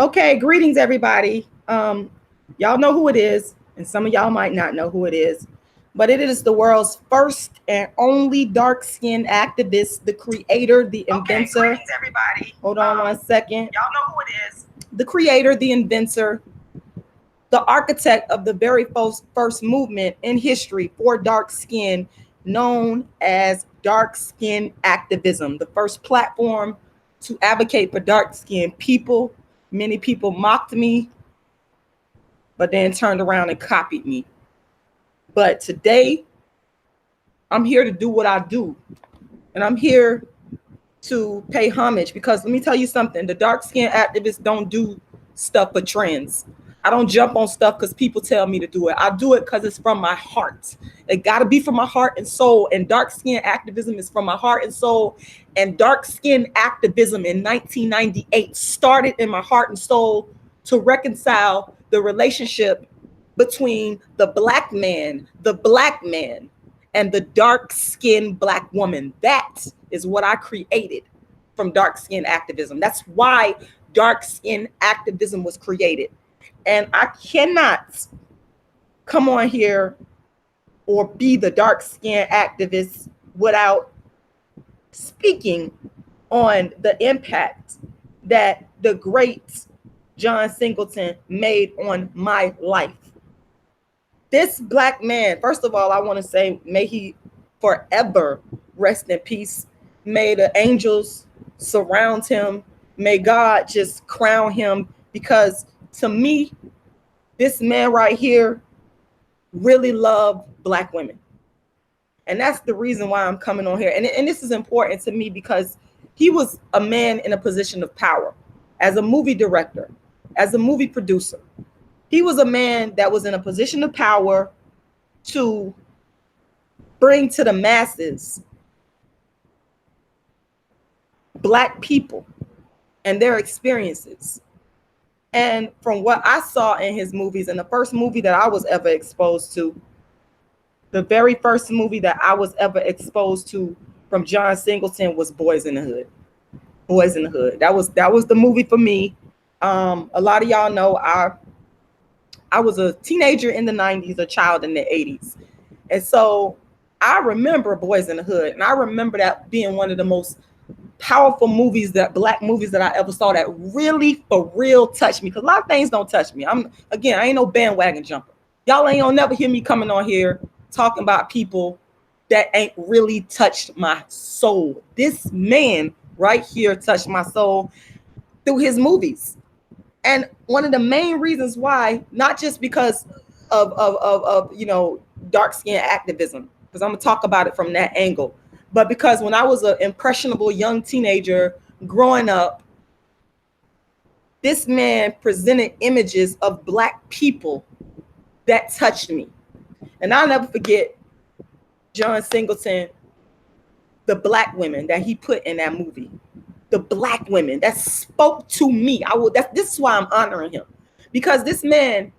Okay, greetings everybody. Y'all know who it is, and some of y'all might not know who it is, but it is the world's first and only dark-skinned activist, the creator, the inventor. Okay, greetings everybody. Hold on 1 second. Y'all know who it is. The creator, the inventor, the architect of the very first movement in history for dark skin, known as dark skin activism, the first platform to advocate for dark skinned people. Many people mocked me, but then turned around and copied me. But today, I'm here to do what I do. And I'm here to pay homage because let me tell you something. The dark skinned activists don't do stuff for trends. I don't jump on stuff because people tell me to do it. I do it because it's from my heart. It got to be from my heart and soul. And dark skin activism is from my heart and soul. And dark skin activism in 1998 started in my heart and soul to reconcile the relationship between the black man, and the dark skinned black woman. That is what I created from dark skin activism. That's why dark skin activism was created. And I cannot come on here or be the dark skin activist without speaking on the impact that the great John Singleton made on my life. This black man, first of all, I want to say, may he forever rest in peace. May the angels surround him. May God just crown him, because to me, this man right here really loved black women. And that's the reason why I'm coming on here. And this is important to me because he was a man in a position of power as a movie director, as a movie producer. He was a man that was in a position of power to bring to the masses black people and their experiences. And from what I saw in his movies, and the first movie that I was ever exposed to, the very first movie that I was ever exposed to from John Singleton was Boys in the Hood. Boys in the Hood. That was the movie for me. A lot of y'all know I was a teenager in the 90s, a child in the 80s. And so I remember Boys in the Hood. And I remember that being one of the most powerful movies, black movies that I ever saw, that really for real touched me. Because a lot of things don't touch me. I ain't no bandwagon jumper. Y'all ain't gonna never hear me coming on here talking about people that ain't really touched my soul. This man right here touched my soul through his movies. And one of the main reasons why, not just because of dark skin activism, because I'm gonna talk about it from that angle, but because when I was an impressionable young teenager growing up, this man presented images of black people that touched me. And I'll never forget John Singleton, the black women that he put in that movie. The black women that spoke to me. This is why I'm honoring him, because this man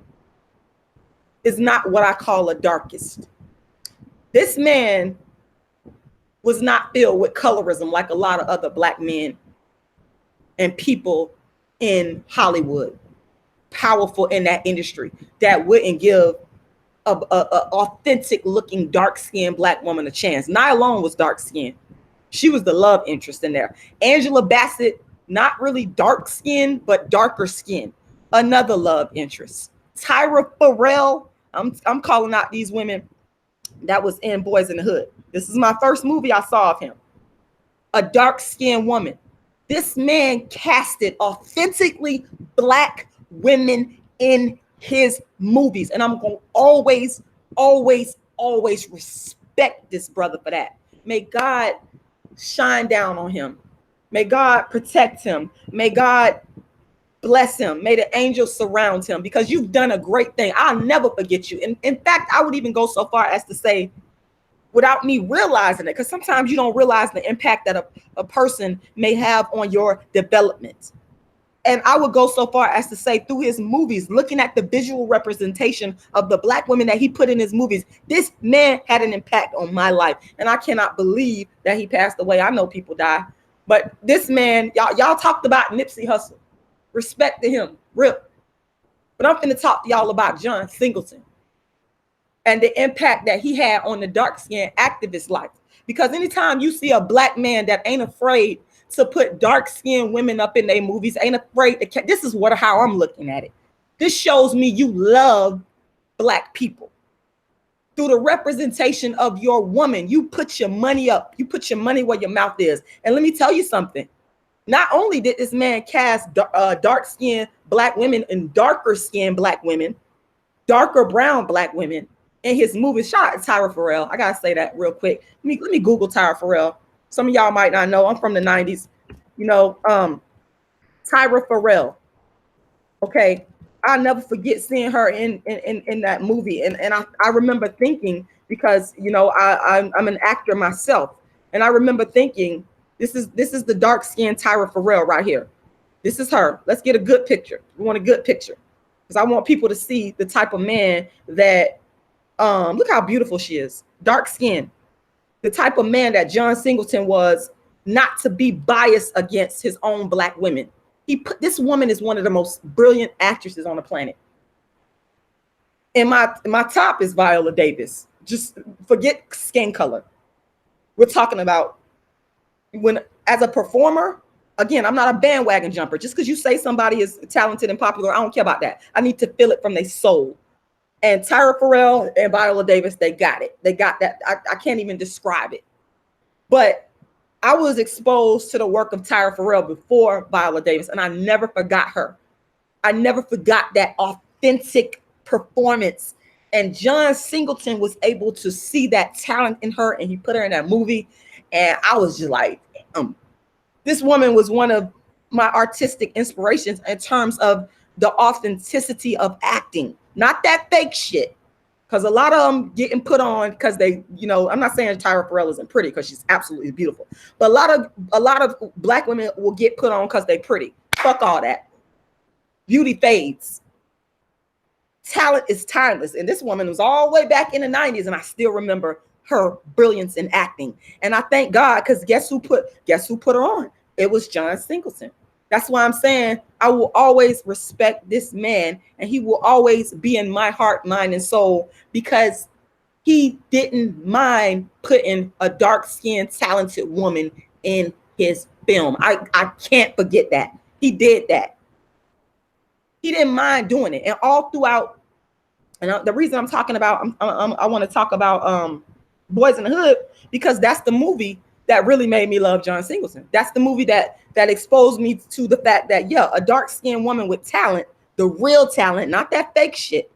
is not what I call a darkist. This man was not filled with colorism like a lot of other black men and people in Hollywood, powerful in that industry, that wouldn't give a authentic looking dark skinned black woman a chance. Nia Long was dark skinned. She was the love interest in there. Angela Bassett, not really dark skin, but darker skin. Another love interest. Tyra Farrell, I'm calling out these women that was in Boys in the Hood. This is my first movie I saw of him. A dark skinned woman. This man casted authentically black women in his movies. And I'm going to always, always, always respect this brother for that. May God shine down on him. May God protect him. May God bless him. May the angels surround him, because you've done a great thing. I'll never forget you. And in fact, I would even go so far as to say, without me realizing it, because sometimes you don't realize the impact that a person may have on your development. And I would go so far as to say, through his movies, looking at the visual representation of the black women that he put in his movies, this man had an impact on my life. And I cannot believe that he passed away. I know people die, but this man, y'all talked about Nipsey Hussle. Respect to him, real. But I'm finna talk to y'all about John Singleton and the impact that he had on the dark-skinned activist life. Because anytime you see a black man that ain't afraid to put dark-skinned women up in their movies, ain't afraid to, this is how I'm looking at it. This shows me you love black people. Through the representation of your woman, you put your money up. You put your money where your mouth is. And let me tell you something. Not only did this man cast dark-skinned black women and darker-skinned black women, darker brown black women in his movies. Shout out to Tyra Farrell. I gotta say that real quick. Let me Google Tyra Farrell. Some of y'all might not know. I'm from the 90s. You know, Tyra Farrell. Okay. I'll never forget seeing her in that movie. And I remember thinking, because, you know, I'm an actor myself. And I remember thinking, this is the dark-skinned Tyra Farrell right here. This is her. Let's get a good picture. We want a good picture. Because I want people to see the type of man that, look how beautiful she is. Dark skin. The type of man that John Singleton was, not to be biased against his own black women. This woman is one of the most brilliant actresses on the planet. And my top is Viola Davis. Just forget skin color. We're talking about as a performer, again, I'm not a bandwagon jumper. Just because you say somebody is talented and popular, I don't care about that. I need to feel it from their soul. And Tyra Farrell and Viola Davis, they got it. They got that. I can't even describe it. But I was exposed to the work of Tyra Farrell before Viola Davis, and I never forgot her. I never forgot that authentic performance. And John Singleton was able to see that talent in her, and he put her in that movie. And I was just like, this woman was one of my artistic inspirations in terms of the authenticity of acting, not that fake shit. Because a lot of them getting put on because they, you know, I'm not saying Tyra Farrell isn't pretty, because she's absolutely beautiful. But a lot of black women will get put on because they're pretty. Fuck all that. Beauty fades. Talent is timeless. And this woman was all the way back in the 90s, and I still remember her brilliance in acting. And I thank God, because guess who put her on? It was John Singleton. That's why I'm saying I will always respect this man, and he will always be in my heart, mind, and soul, because he didn't mind putting a dark-skinned, talented woman in his film. I can't forget that. He did that. He didn't mind doing it. And all throughout, and the reason I'm talking about, I want to talk about Boys in the Hood, because that's the movie that really made me love John Singleton. That's the movie that exposed me to the fact that, yeah, a dark-skinned woman with talent, the real talent, not that fake shit.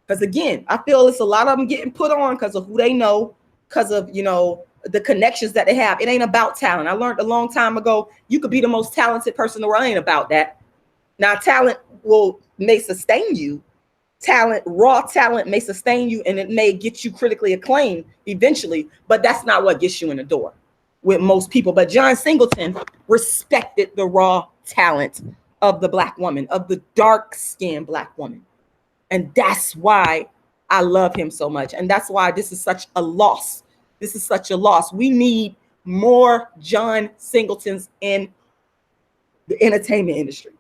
Because again, I feel it's a lot of them getting put on because of who they know, because of, you know, the connections that they have. It ain't about talent. I learned a long time ago, you could be the most talented person in the world. It ain't about that. Now, talent may sustain you. Raw talent may sustain you, and it may get you critically acclaimed eventually, but that's not what gets you in the door with most people. But John Singleton respected the raw talent of the black woman, of the dark-skinned black woman. And that's why I love him so much. And that's why this is such a loss. This is such a loss. We need more John Singletons in the entertainment industry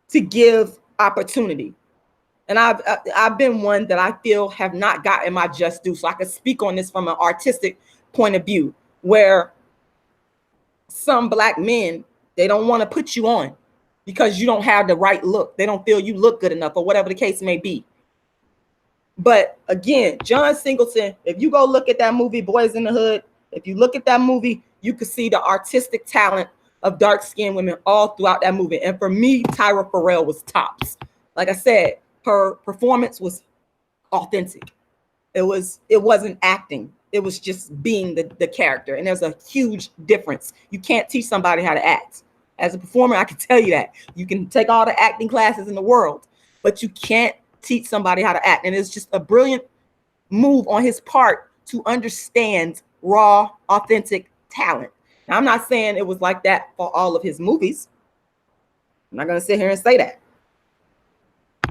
to give opportunity. And I've been one that I feel have not gotten my just due. So I can speak on this from an artistic point of view, where some black men, they don't want to put you on because you don't have the right look. They don't feel you look good enough, or whatever the case may be. But again, John Singleton, if you go look at that movie, Boys in the Hood, if you look at that movie, you can see the artistic talent of dark-skinned women all throughout that movie. And for me, Tyra Farrell was tops. Like I said, her performance was authentic. It wasn't acting. It was just being the character. And there's a huge difference. You can't teach somebody how to act. As a performer, I can tell you that. You can take all the acting classes in the world, but you can't teach somebody how to act. And it's just a brilliant move on his part to understand raw, authentic talent. Now, I'm not saying it was like that for all of his movies. I'm not going to sit here and say that.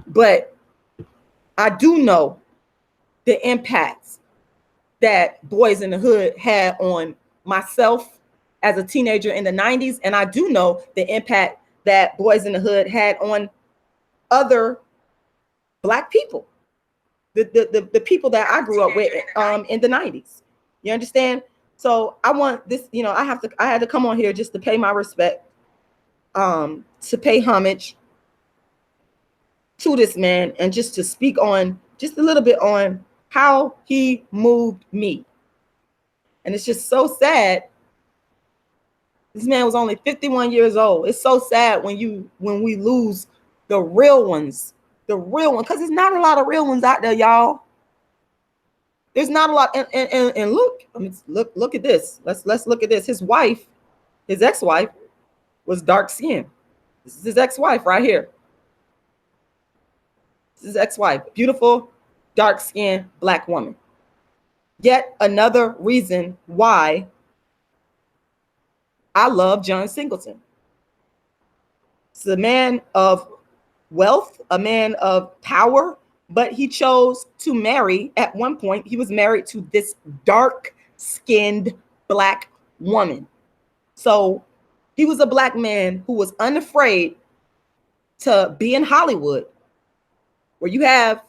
But I do know the impacts that Boys in the Hood had on myself as a teenager in the 90s. And I do know the impact that Boys in the Hood had on other Black people, the people that I grew up with in the 90s. You understand? So I want this, you know, I had to come on here just to pay my respect, to pay homage to this man, and just to speak on just a little bit on how he moved me. And it's just so sad. This man was only 51 years old. It's so sad when we lose the real ones, because there's not a lot of real ones out there, y'all. There's not a lot. And look at this. Let's look at this. His wife, his ex-wife, was dark skinned. This is his ex-wife right here. This is his ex-wife, beautiful, dark skinned Black woman. Yet another reason why I love John Singleton. It's a man of wealth, a man of power, but he chose to marry. At one point, he was married to this dark-skinned Black woman. So he was a Black man who was unafraid to be in Hollywood, where you have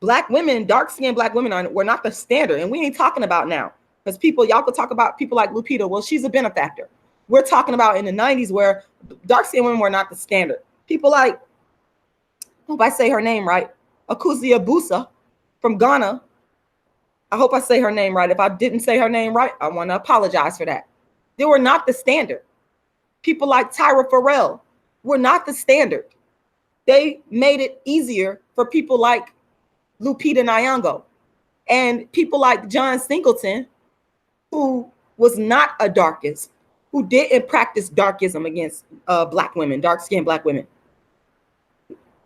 Black women, dark-skinned Black women were not the standard. And we ain't talking about now, because y'all could talk about people like Lupita. Well, she's a benefactor. We're talking about in the 90s where dark-skinned women were not the standard. People like, I hope I say her name right, Akuzia Busa from Ghana. I hope I say her name right. If I didn't say her name right, I want to apologize for that. They were not the standard. People like Tyra Farrell were not the standard. They made it easier for people like Lupita Nyong'o and people like John Singleton, who was not a darkist, who didn't practice darkism against Black women, dark-skinned Black women,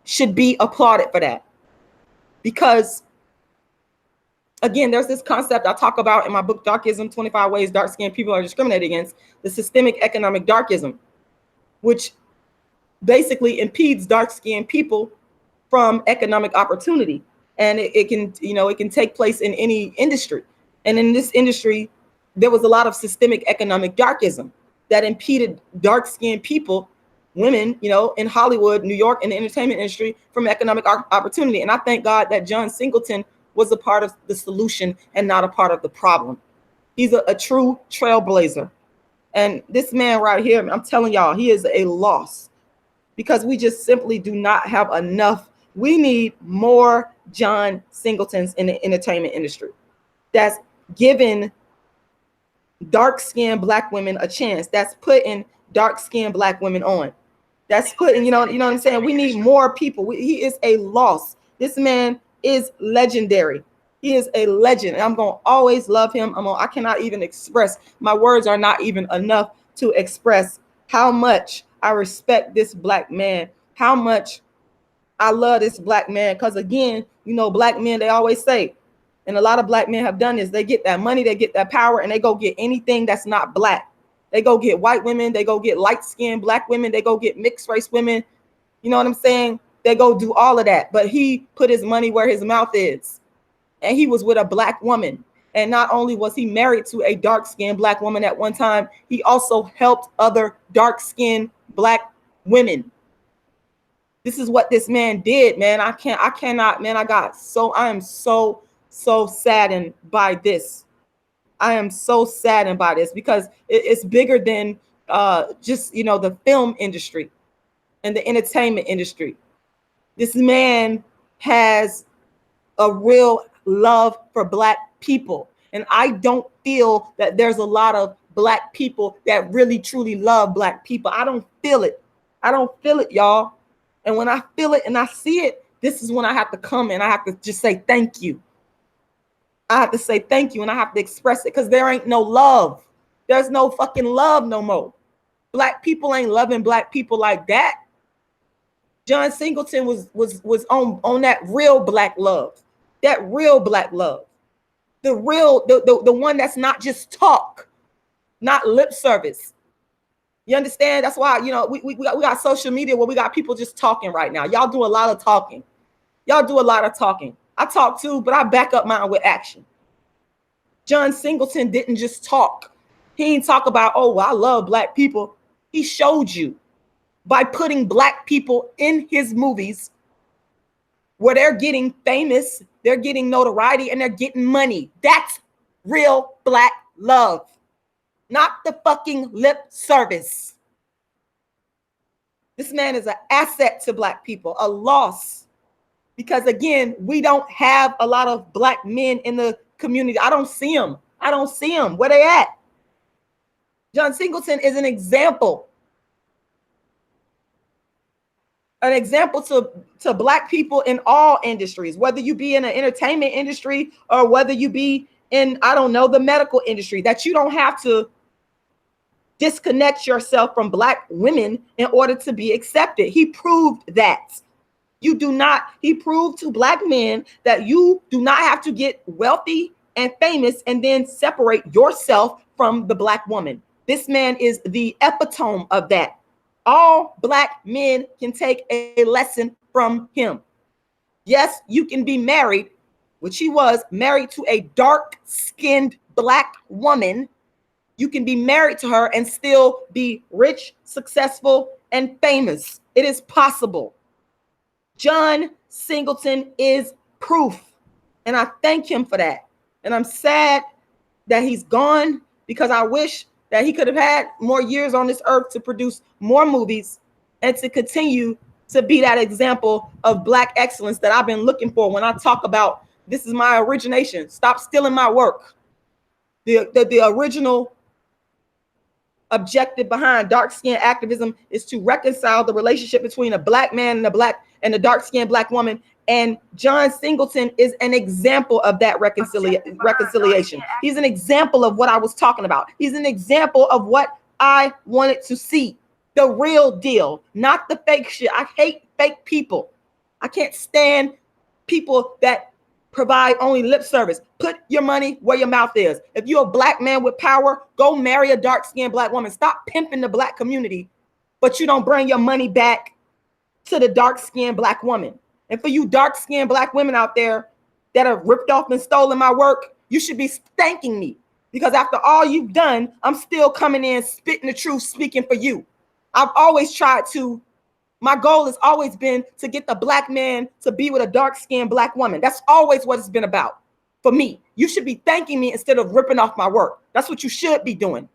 should be applauded for that. Because, again, there's this concept I talk about in my book, Darkism, 25 Ways Dark-Skinned People Are Discriminated Against, the systemic economic darkism, which basically impedes dark-skinned people from economic opportunity. And it can take place in any industry. And in this industry, there was a lot of systemic economic darkism that impeded dark-skinned people, women, in Hollywood, New York, in the entertainment industry from economic opportunity. And I thank God that John Singleton was a part of the solution and not a part of the problem. He's a true trailblazer. And this man right here, I'm telling y'all, he is a loss, because we just simply do not have enough. We need more John Singletons in the entertainment industry that's giving dark-skinned Black women a chance, that's putting dark-skinned Black women on, that's putting, you know what I'm saying? We need more people. He is a loss. This man is legendary. He is a legend. And I'm going to always love him. I cannot even express, my words are not even enough to express how much I respect this Black man, how much I love this Black man. Because again, Black men, they always say, and a lot of Black men have done this, they get that money, they get that power, and they go get anything that's not Black. They go get white women, they go get light-skinned Black women, they go get mixed race women. You know what I'm saying? They go do all of that. But he put his money where his mouth is. And he was with a Black woman. And not only was he married to a dark-skinned Black woman at one time, he also helped other dark-skinned Black women. This is what this man did, man. I am so saddened by this. I am so saddened by this, because it's bigger than just, the film industry and the entertainment industry. This man has a real love for Black people. And I don't feel that there's a lot of Black people that really, truly love Black people. I don't feel it. I don't feel it, y'all. And when I feel it and I see it, this is when I have to come and I have to just say thank you. I have to say thank you, and I have to express it, because there ain't no love. There's no fucking love no more. Black people ain't loving Black people like that. John Singleton was on that real Black love. That real Black love. The one that's not just talk, not lip service. You understand? That's why, we got social media where we got people just talking right now. Y'all do a lot of talking. I talk too, but I back up mine with action. John Singleton didn't just talk. He didn't talk about, oh, well, I love Black people. He showed you. by putting Black people in his movies where they're getting famous, they're getting notoriety, and they're getting money. That's real Black love, not the fucking lip service. This man is an asset to Black people, a loss. Because again, we don't have a lot of Black men in the community. I don't see them. I don't see them. Where they at? John Singleton is an example. An example to Black people in all industries, whether you be in the entertainment industry or whether you be in, I don't know, the medical industry, that you don't have to disconnect yourself from Black women in order to be accepted. He proved that. You do not, he proved to Black men that you do not have to get wealthy and famous and then separate yourself from the Black woman. This man is the epitome of that. All Black men can take a lesson from him. Yes, you can be married, which he was, married to a dark-skinned Black woman. You can be married to her and still be rich, successful, and famous. It is possible. John Singleton is proof, and I thank him for that. And I'm sad that he's gone, because I wish that he could have had more years on this earth to produce more movies and to continue to be that example of Black excellence that I've been looking for when I talk about this is my origination. Stop stealing my work. The original objective behind dark skin activism is to reconcile the relationship between a Black man and a dark-skinned Black woman. And John Singleton is an example of that reconciliation. He's an example of what I was talking about. He's an example of what I wanted to see. The real deal, not the fake shit. I hate fake people. I can't stand people that provide only lip service. Put your money where your mouth is. If you're a Black man with power, go marry a dark-skinned Black woman. Stop pimping the Black community, but you don't bring your money back to the dark-skinned Black woman. And for you dark-skinned Black women out there that have ripped off and stolen my work, you should be thanking me, because after all you've done, I'm still coming in, spitting the truth, speaking for you. I've always tried to, my goal has always been to get the Black man to be with a dark-skinned Black woman. That's always what it's been about for me. You should be thanking me instead of ripping off my work. That's what you should be doing.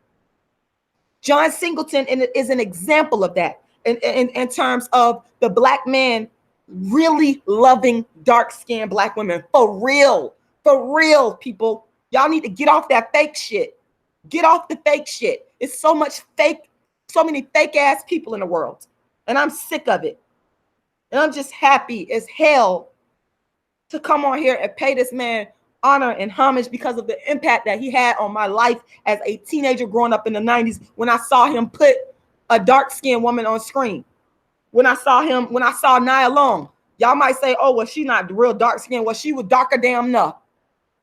John Singleton is an example of that in terms of the Black man really loving dark-skinned Black women. For real, people. Y'all need to get off that fake shit. Get off the fake shit. It's so much fake, so many fake ass people in the world. And I'm sick of it. And I'm just happy as hell to come on here and pay this man honor and homage because of the impact that he had on my life as a teenager growing up in the 90s, when I saw him put a dark-skinned woman on screen. When I saw Nia Long, y'all might say, oh, well, she's not real dark skin. Well, she was darker damn enough.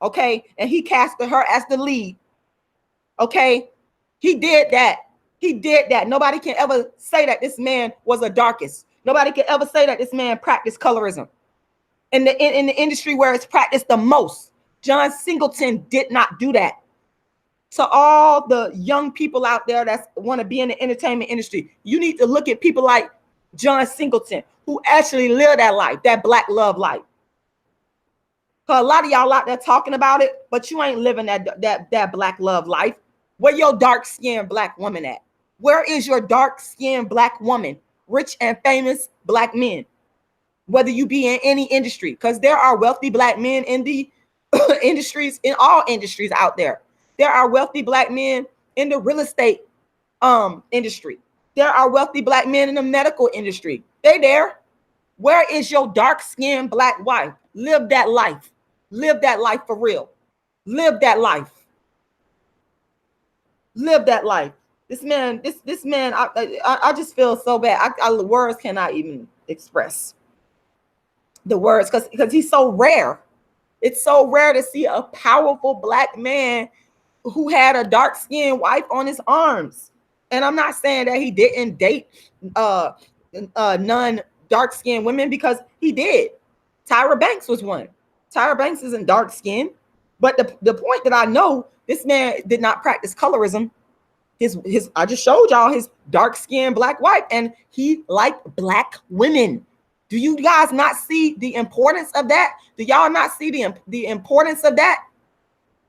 Okay. And he casted her as the lead. Okay. He did that. He did that. Nobody can ever say that this man was a darkest. Nobody can ever say that this man practiced colorism. In the industry where it's practiced the most, John Singleton did not do that. To all the young people out there that want to be in the entertainment industry, you need to look at people like John Singleton, who actually lived that life, that Black love life. Because a lot of y'all out there talking about it, but you ain't living that Black love life. Where your dark-skinned Black woman at? Where is your dark-skinned Black woman? Rich and famous Black men. Whether you be in any industry, because there are wealthy Black men in the industries, in all industries out there. There are wealthy Black men in the real estate industry. There are wealthy Black men in the medical industry. They there. Where is your dark-skinned Black wife? Live that life. Live that life for real. Live that life. Live that life. This man, I just feel so bad. The words cannot even express the words, because he's so rare. It's so rare to see a powerful Black man who had a dark-skinned wife on his arms. And I'm not saying that he didn't date none dark-skinned women, because he did. Tyra Banks was one. Tyra Banks isn't dark-skinned. But the point that I know, this man did not practice colorism. His I just showed y'all his dark-skinned black wife, and he liked black women. Do you guys not see the importance of that? Do y'all not see the importance of that?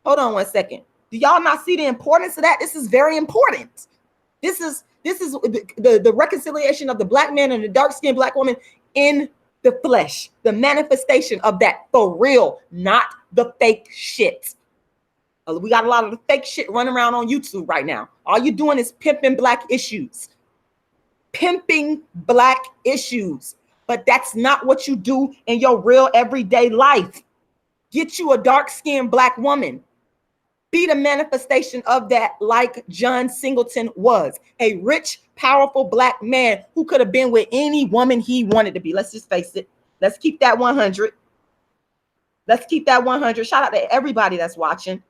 Hold on one second. Do y'all not see the importance of that? This is very important. This is the reconciliation of the black man and the dark-skinned black woman in the flesh, the manifestation of that for real, not the fake shit. We got a lot of the fake shit running around on YouTube right now. All you're doing is pimping black issues. Pimping black issues. But that's not what you do in your real everyday life. Get you a dark-skinned black woman. Be the manifestation of that, like John Singleton was. A rich, powerful black man who could have been with any woman he wanted to be. Let's just face it. Let's keep that 100. Let's keep that 100. Shout out to everybody that's watching.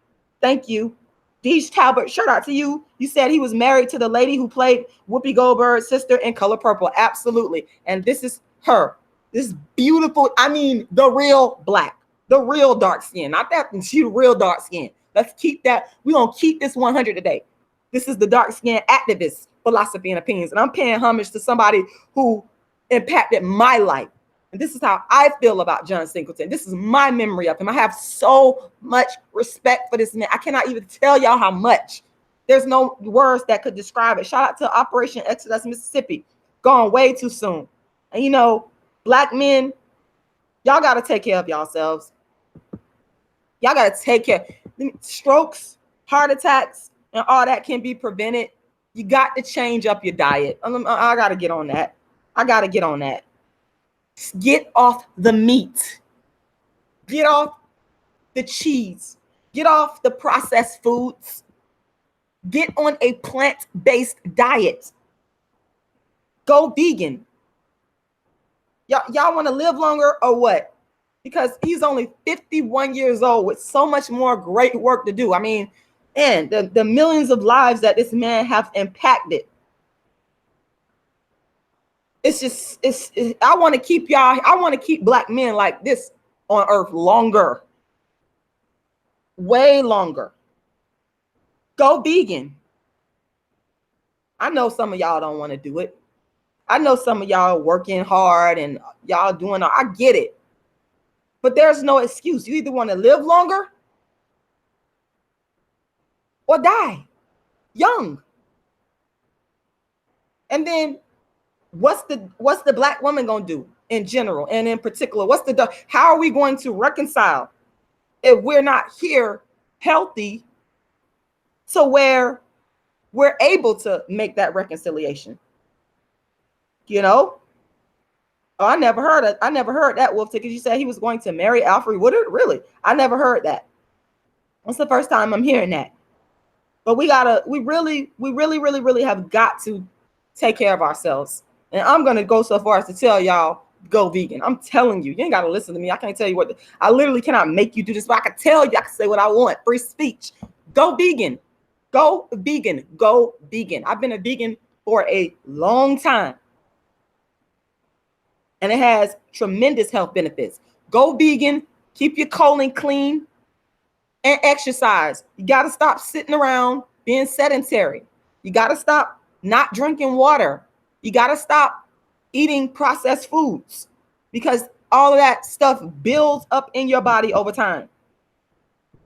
Thank you. Deej Talbot, shout out to you. You said he was married to the lady who played Whoopi Goldberg's sister in Color Purple. Absolutely. And this is her. This beautiful, I mean, the real black, the real dark skin. Not that she's real dark skin. Let's keep that. We're going to keep this 100 today. This is the dark skin activist philosophy and opinions. And I'm paying homage to somebody who impacted my life. And this is how I feel about John Singleton. This is my memory of him. I have so much respect for this man. I cannot even tell y'all how much. There's no words that could describe it. Shout out to Operation Exodus, Mississippi. Gone way too soon. And you know, black men, y'all got to take care of yourselves. Y'all got to take care. Strokes, heart attacks, and all that can be prevented. You got to change up your diet. I got to get on that. I got to get on that. Get off the meat. Get off the cheese. Get off the processed foods. Get on a plant-based diet. Go vegan. Y'all want to live longer or what? Because he's only 51 years old with so much more great work to do. I mean, and the millions of lives that this man have impacted. It's just, I want to keep y'all, I want to keep black men like this on earth longer. Way longer. Go vegan. I know some of y'all don't want to do it. I know some of y'all are working hard and y'all doing, I get it. But there's no excuse. You either want to live longer or die young. And then what's the black woman going to do in general and in particular? How are we going to reconcile if we're not here healthy to where we're able to make that reconciliation? You know? Oh, I never heard that, Wolf Ticket. You said he was going to marry Alfred Woodard? Really? I never heard that. That's the first time I'm hearing that. But we really have got to take care of ourselves. And I'm going to go so far as to tell y'all, go vegan. I'm telling you, you ain't got to listen to me. I can't tell you what, I literally cannot make you do this, but I can tell you, I can say what I want. Free speech. Go vegan. Go vegan. Go vegan. I've been a vegan for a long time. And it has tremendous health benefits. Go vegan, keep your colon clean, and exercise. You got to stop sitting around being sedentary. You got to stop not drinking water. You got to stop eating processed foods because all of that stuff builds up in your body over time.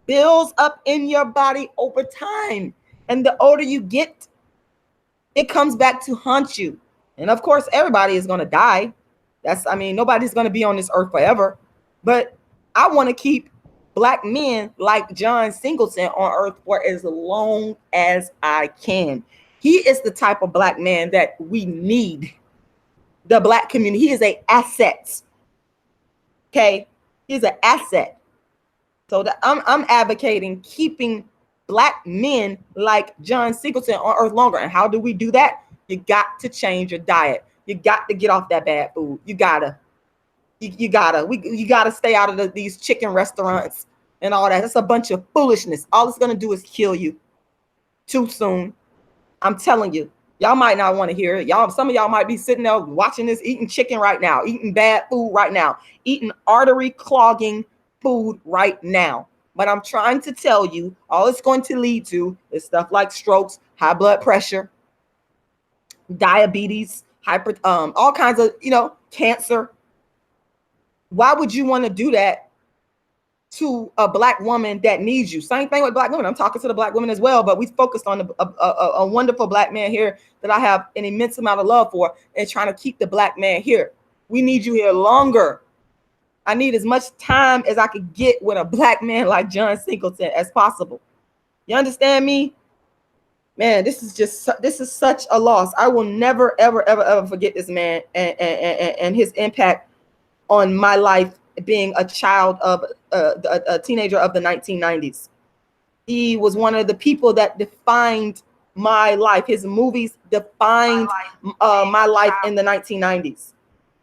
Builds up in your body over time. And the older you get, it comes back to haunt you. And of course, everybody is going to die. Nobody's going to be on this earth forever. But I want to keep black men like John Singleton on earth for as long as I can. He is the type of black man that we need. The black community. He is an asset. Okay? He's an asset. So I'm advocating keeping black men like John Singleton on earth longer. And how do we do that? You got to change your diet. You got to get off that bad food. You gotta stay out of these chicken restaurants and all that. That's a bunch of foolishness. All it's gonna do is kill you too soon. I'm telling you, y'all might not want to hear it. Some of y'all might be sitting there watching this, eating chicken right now, eating bad food right now, eating artery clogging food right now. But I'm trying to tell you, all it's going to lead to is stuff like strokes, high blood pressure, diabetes, all kinds of, cancer. Why would you want to do that to a black woman that needs you? Same thing with black women. I'm talking to the black women as well, but we focused on a wonderful black man here that I have an immense amount of love for, and trying to keep the black man here. We need you here longer. I need as much time as I could get with a black man like John Singleton as possible. You understand me? Man, this is such a loss. I will never, ever, ever, ever forget this man and his impact on my life, being a child of a teenager of the 1990s. He was one of the people that defined my life. His movies defined my life in the 1990s.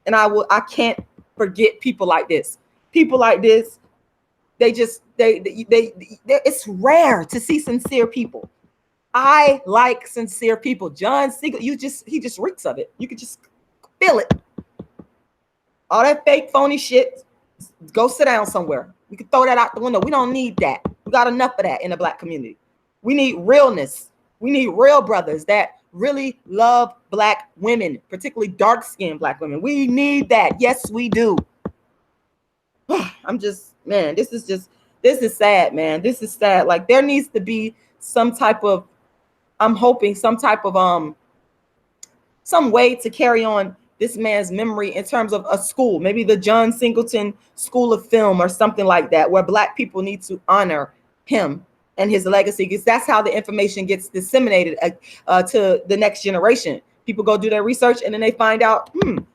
And I can't forget people like this. People like this, it's rare to see sincere people. I like sincere people. John Singleton, he just reeks of it. You can just feel it. All that fake, phony shit, go sit down somewhere. We can throw that out the window. We don't need that. We got enough of that in the black community. We need realness. We need real brothers that really love black women, particularly dark-skinned black women. We need that. Yes, we do. Man, this is sad, man. This is sad. Like, there needs to be some type of, I'm hoping some type of some way to carry on this man's memory in terms of a school, maybe the John Singleton School of Film or something like that, where black people need to honor him and his legacy, because that's how the information gets disseminated to the next generation. People go do their research and then they find out,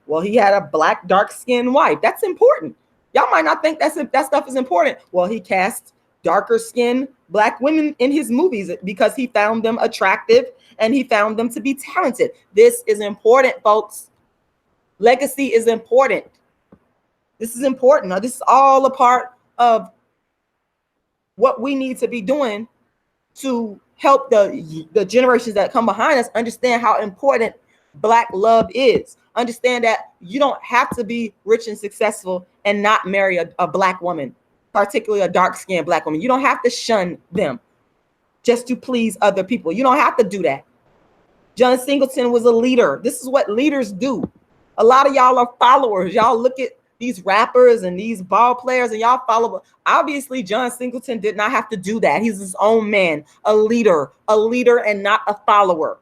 well, he had a black, dark-skinned wife. That's important. Y'all might not think that stuff is important. Well, he cast darker-skinned black women in his movies because he found them attractive and he found them to be talented. This is important, folks. Legacy is important. This is important. Now, this is all a part of what we need to be doing to help the generations that come behind us understand how important black love is. Understand that you don't have to be rich and successful and not marry a black woman, particularly a dark-skinned black woman. You don't have to shun them just to please other people. You don't have to do that. John Singleton was a leader. This is what leaders do. A lot of y'all are followers. Y'all look at these rappers and these ball players and y'all follow. Obviously, John Singleton did not have to do that. He's his own man, a leader and not a follower,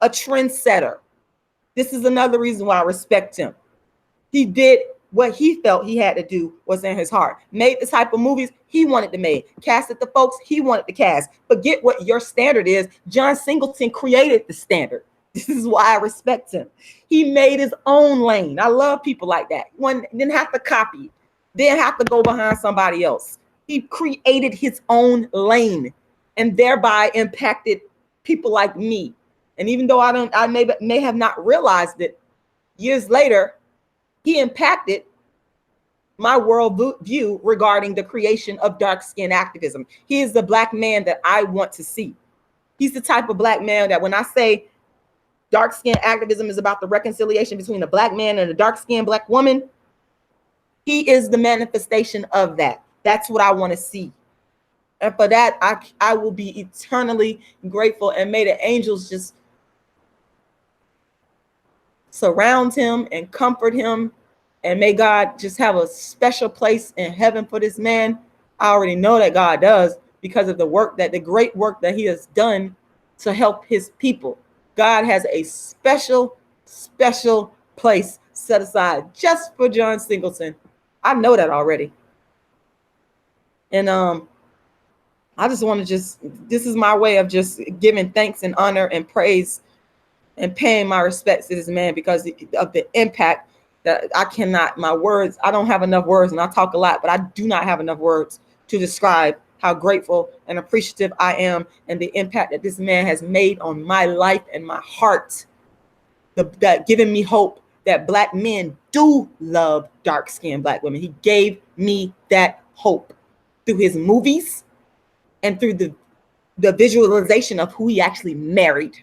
a trendsetter. This is another reason why I respect him. He did what he felt he had to do, was in his heart. Made the type of movies he wanted to make. Casted the folks he wanted to cast. Forget what your standard is. John Singleton created the standard. This is why I respect him. He made his own lane. I love people like that. One didn't have to copy, didn't have to go behind somebody else. He created his own lane and thereby impacted people like me. And even though I may have not realized it, years later, he impacted my world view regarding the creation of dark-skin activism. He is the black man that I want to see. He's the type of black man that when I say dark-skin activism is about the reconciliation between a black man and a dark-skinned black woman, he is the manifestation of that. That's what I want to see. And for that, I will be eternally grateful, and may the angels just surround him and comfort him. And may God just have a special place in heaven for this man. I already know that God does, because of the great work that he has done to help his people. God has a special, special place set aside just for John Singleton. I know that already. And I just want to this is my way of just giving thanks and honor and praise and paying my respects to this man, because of the impact that I don't have enough words, and I talk a lot, but I do not have enough words to describe how grateful and appreciative I am, and the impact that this man has made on my life and my heart, that giving me hope that black men do love dark-skinned black women. He gave me that hope through his movies and through the visualization of who he actually married.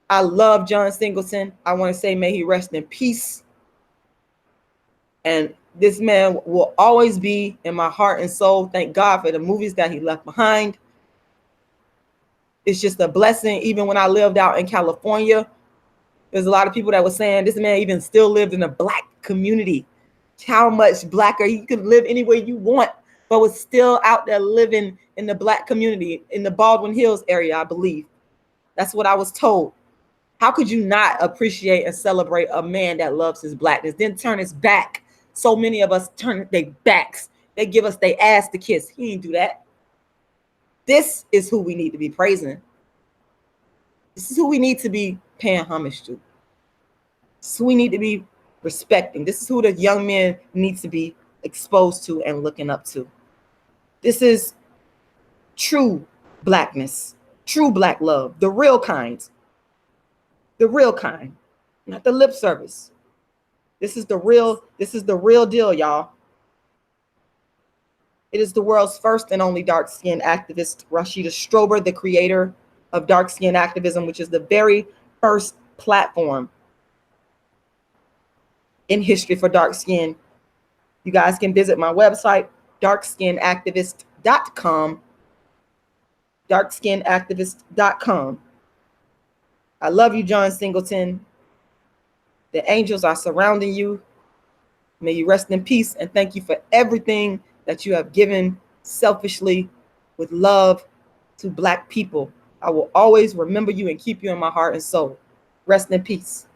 I love John Singleton. I want to say, may he rest in peace. And This man will always be in my heart and soul. Thank God for the movies that he left behind. It's just a blessing. Even when I lived out in California, there's a lot of people that were saying this man even still lived in a Black community. How much Blacker? You could live anywhere you want, but was still out there living in the Black community in the Baldwin Hills area, I believe. That's what I was told. How could you not appreciate and celebrate a man that loves his Blackness, then turn his back? So many of us turn their backs. They give us their ass to kiss. He didn't do that. This is who we need to be praising. This is who we need to be paying homage to. This is who we need to be respecting. This is who the young men need to be exposed to and looking up to. This is true Blackness, true Black love, the real kind. The real kind, not the lip service. This is the real deal, y'all. It is the world's first and only dark-skinned activist, Rashida Strober, the creator of dark-skinned activism, which is the very first platform in history for dark skin. You guys can visit my website, darkskinactivist.com. Darkskinactivist.com. I love you, John Singleton. The angels are surrounding you. May you rest in peace, and thank you for everything that you have given selfishly with love to Black people. I will always remember you and keep you in my heart and soul. Rest in peace.